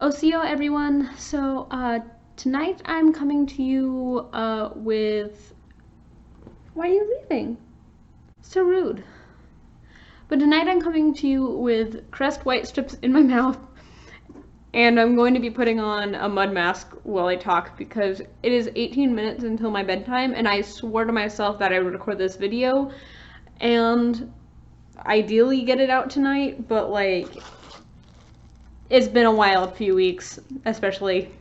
Osio everyone. Tonight I'm coming to you with why are you leaving? So rude. But tonight I'm coming to you with Crest white strips in my mouth, and I'm going to be putting on a mud mask while I talk because it is 18 minutes until my bedtime, and I swore to myself that I would record this video and ideally get it out tonight, but it's been a while, a few weeks, especially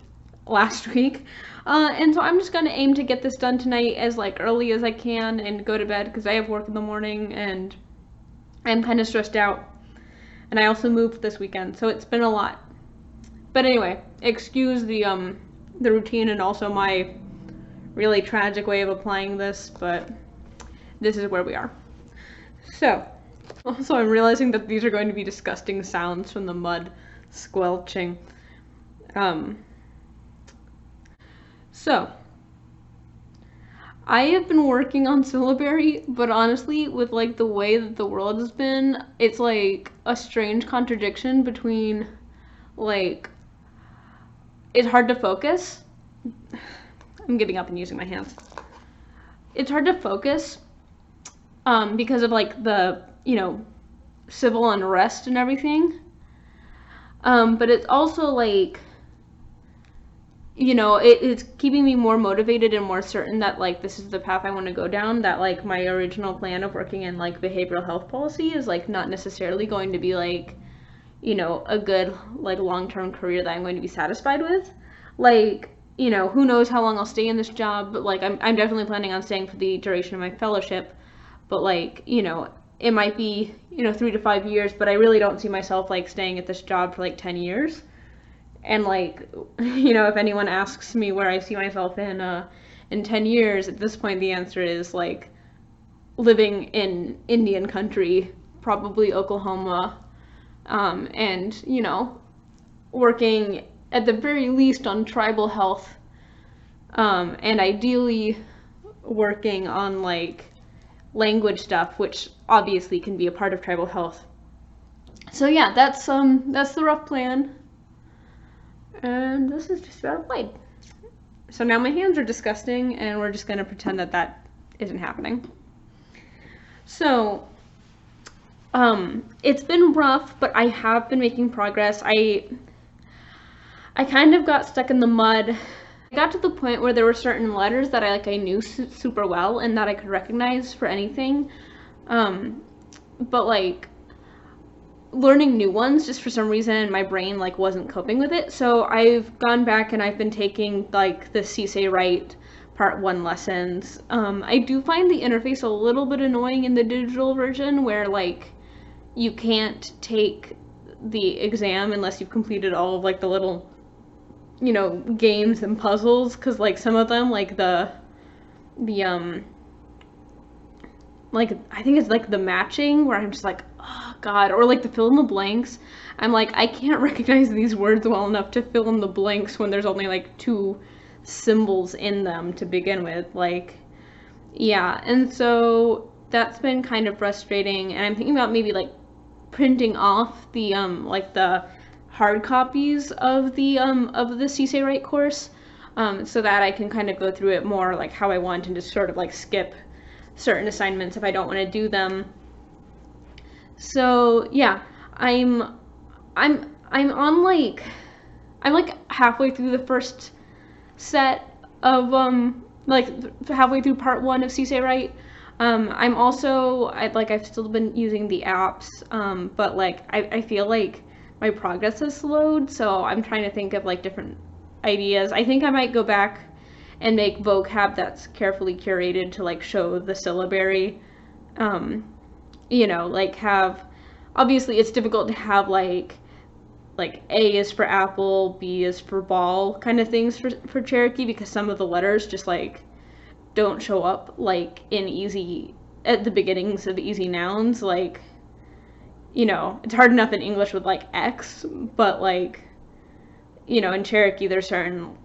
last week. And so I'm just gonna aim to get this done tonight as early as I can and go to bed because I have work in the morning and I'm kind of stressed out. And I also moved this weekend, so it's been a lot. But anyway, excuse the routine and also my really tragic way of applying this, but this is where we are. So, also I'm realizing that these are going to be disgusting sounds from the mud squelching. So, I have been working on syllabary, but honestly, with the way that the world has been, it's a strange contradiction between it's hard to focus. I'm giving up and using my hands. It's hard to focus because of the civil unrest and everything. But it's also it's keeping me more motivated and more certain that this is the path I want to go down, that my original plan of working in behavioral health policy is not necessarily going to be a good long-term career that I'm going to be satisfied with. Who knows how long I'll stay in this job, but I'm definitely planning on staying for the duration of my fellowship, but it might be 3 to 5 years, but I really don't see myself staying at this job for 10 years. And if anyone asks me where I see myself in 10 years, at this point the answer is living in Indian country, probably Oklahoma, and working at the very least on tribal health, and ideally working on language stuff, which obviously can be a part of tribal health. So yeah, that's the rough plan. And this is just about played. So now my hands are disgusting, and we're just gonna pretend that that isn't happening. So, it's been rough, but I have been making progress. I kind of got stuck in the mud. I got to the point where there were certain letters that I knew super well and that I could recognize for anything. But learning new ones, just for some reason my brain wasn't coping with it. So I've gone back and I've been taking the CSA Write Part 1 lessons. I do find the interface a little bit annoying in the digital version where you can't take the exam unless you've completed all of the little games and puzzles, because some of them I think it's the matching where I'm just oh god, or the fill in the blanks. I'm I can't recognize these words well enough to fill in the blanks when there's only 2 symbols in them to begin with. Yeah, and so that's been kind of frustrating, and I'm thinking about maybe printing off the the hard copies of the CSA Write course, so that I can kind of go through it more how I want and just sort of skip certain assignments if I don't want to do them. So yeah, I'm on I'm halfway through the first set of halfway through part 1 of CSA Write. I'm also I've still been using the apps, but I feel my progress has slowed, so I'm trying to think of different ideas. I think I might go back and make vocab that's carefully curated to show the syllabary. Have, obviously it's difficult to have A is for apple, B is for ball kind of things for Cherokee, because some of the letters just don't show up in easy at the beginnings of easy nouns. It's hard enough in English with X, but in Cherokee there's certain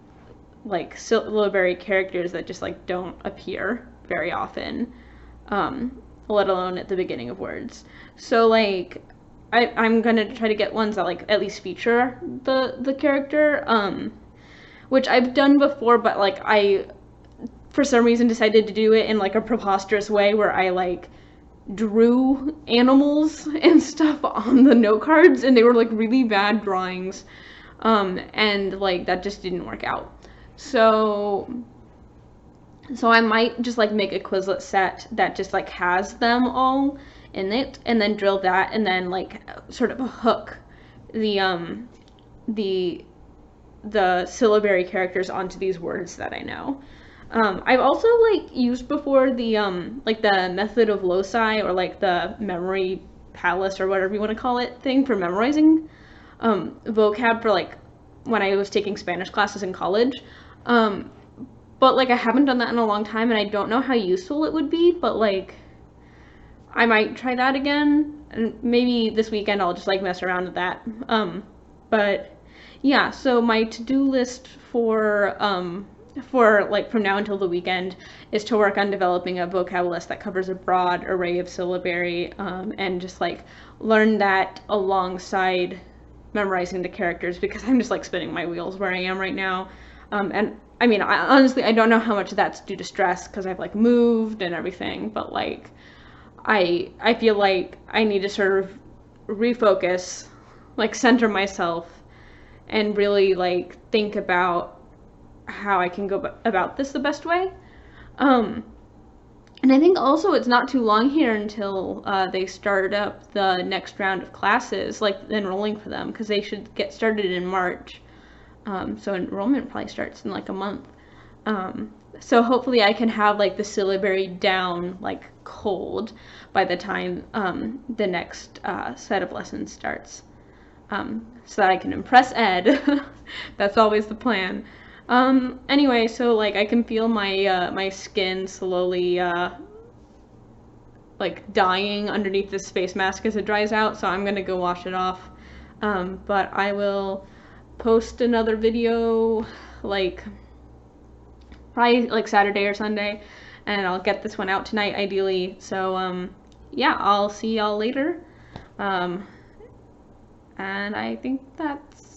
syllabary characters that just don't appear very often, let alone at the beginning of words. So I'm gonna try to get ones that like at least feature the character, which I've done before, but like I for some reason decided to do it in like a preposterous way where I like drew animals and stuff on the note cards, and they were like really bad drawings, and like that just didn't work out. So I might just like make a Quizlet set that just like has them all in it, and then drill that, and then like sort of hook the the the syllabary characters onto these words that I know. I've also like used before the like the method of loci, or like the memory palace, or whatever you want to call it, thing for memorizing vocab for like when I was taking Spanish classes in college. But like I haven't done that in a long time, and I don't know how useful it would be, but like I might try that again, and maybe this weekend I'll just like mess around with that. But yeah, so my to-do list for like from now until the weekend is to work on developing a vocab list that covers a broad array of syllabary, and just like learn that alongside memorizing the characters, because I'm just like spinning my wheels where I am right now. And I mean, honestly, I don't know how much of that's due to stress because I've like moved and everything, but like I feel like I need to sort of refocus, like center myself, and really like think about how I can go about this the best way. And I think also it's not too long here until they start up the next round of classes, like enrolling for them, because they should get started in March. So enrollment probably starts in like a month. So hopefully I can have like the syllabary down like cold by the time the next set of lessons starts, so that I can impress Ed. That's always the plan. Anyway, so like I can feel my my skin slowly like dying underneath this face mask as it dries out, so I'm gonna go wash it off. But I will post another video like probably like Saturday or Sunday, and I'll get this one out tonight ideally. So yeah, I'll see y'all later. And I think that's